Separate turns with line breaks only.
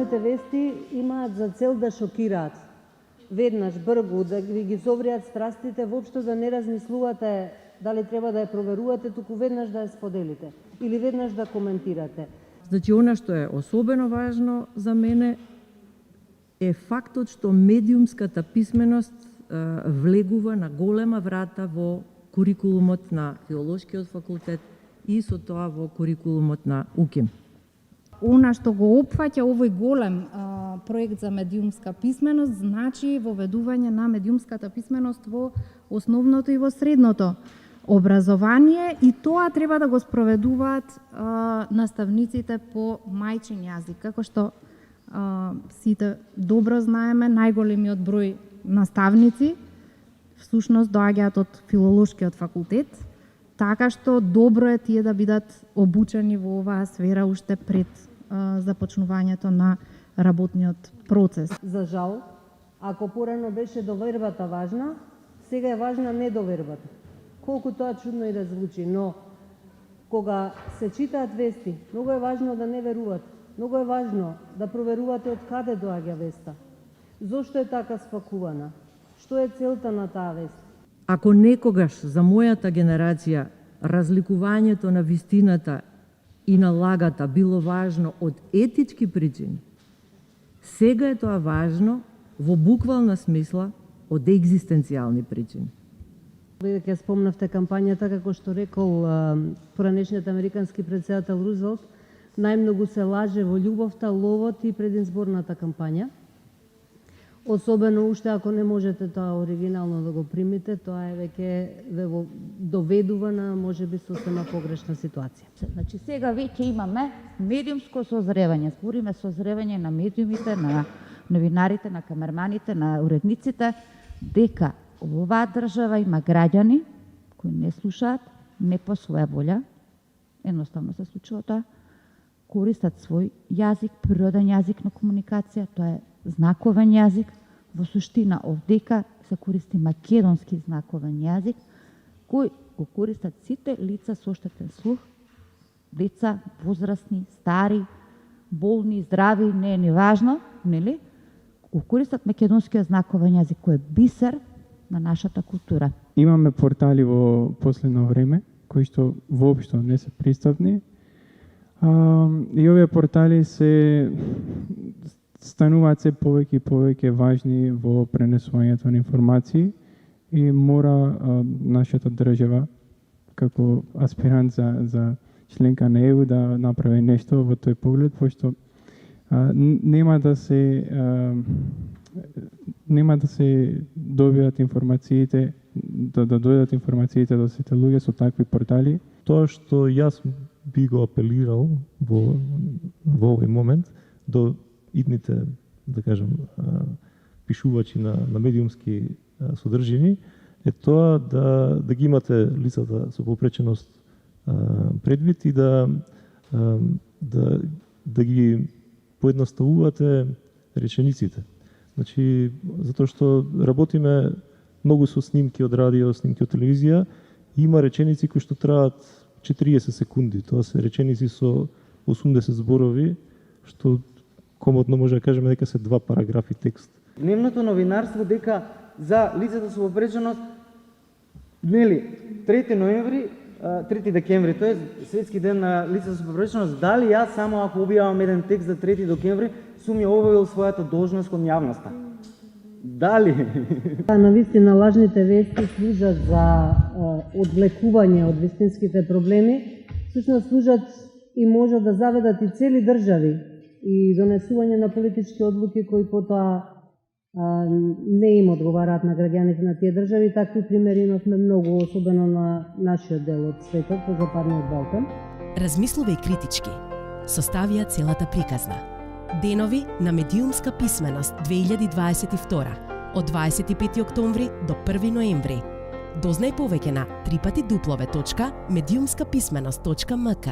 лажните вести имаат за цел да шокираат. Веднаш, бргу, да ги зовриат страстите, воопшто да не размислувате дали треба да ја проверувате, туку веднаш да ја споделите или веднаш да коментирате.
Значи, она што е особено важно за мене е фактот што медиумската писменост влегува на голема врата во курикулумот на Филолошкиот факултет и со тоа во курикулумот на УКИМ.
Она што го опфаќа овој голем проект за медиумска писменост, значи воведување на медиумската писменост во основното и во средното образование, и тоа треба да го спроведуваат наставниците по мајчин јазик. Како што сите добро знаеме, најголемиот број наставници всушност доаѓаат од Филолошкиот факултет, така што добро е тие да бидат обучени во оваа сфера уште пред започнувањето на работниот процес.
За жал, ако порано беше довербата важна, сега е важна недовербата. Колку тоа чудно и да звучи, но кога се читаат вести, многу е важно да не верувате. Многу е важно да проверувате од каде доаѓа веста. Зошто е така спакувана? Што е целта на таа вест?
Ако некогаш за мојата генерација разликувањето на вистината и на лагата било важно од етички причини, сега е тоа важно во буквална смисла од екзистенцијални причини.
Бидејќи спомнавте кампањата, како што рекол поранешниот американски претседател Рузвелт, најмногу се лаже во љубовта, ловот и предизборната кампања. Особено уште ако не можете тоа оригинално да го примите, тоа е веќе доведува на можеби сосема погрешна ситуација.
Значи сега веќе имаме медиумско созревање. Збориме созревање на медиумите, на новинарите, на камерманите, на уредниците, дека оваа држава има граѓани кои не слушаат, не по своја волја, едноставно се случува тоа, користат свој јазик, природен јазик на комуникација, тоа е знаковен јазик. Во суштина овдека се користи македонски знаковен јазик, кој го користат сите лица со оштетен слух, деца, возрастни, стари, болни, здрави, не е ни важно, нели? Го користат македонскиот знаковен јазик, кој е бисер на нашата култура.
Имаме портали во последно време, кои што воопшто не се пристапни. И овие портали се стануваат се повеќе и повеќе важни во пренесувањето на информации и мора нашата држава како аспирант за членка на ЕУ да направи нешто во тој поглед, пошто нема да се добијат информациите, да дојдат информациите до сите луѓе со такви портали.
Тоа што јас би го апелирал во овој момент до идните, да кажем, пишувачи на медиумски содржини, е тоа да ги имате лицата со попреченост предвид и да ги поедноставувате речениците. Значи, затоа што работиме многу со снимки од радио, снимки од телевизија, има реченици кои што траат 40 секунди. Тоа се реченици со 80 зборови, што комотно може да кажеме дека се 2 параграфи текст.
Дневното новинарство дека за лицата со попреченост, нели, 3 ноември, 3 декември, тоа е светски ден на лицата со попреченост, дали јас само ако објавам еден текст за 3 декември, сум ја обавил својата должност кон јавноста? Дали?
Навистина лажните вести служат за одвлекување од вистинските проблеми, всушност служат и можат да заведат и цели држави и донесување на политички одлуки кои потоа не им одговараат на граѓаните на тие држави. Такви примери имавме многу, особено на нашиот дел од светот, по Западниот Балкан.
Размислувај критички. Составија целата приказна. Денови на медиумска писменост 2022 од 25 октомври до 1 ноември. Дознај повеќе на www.mediumskapисменост.mk.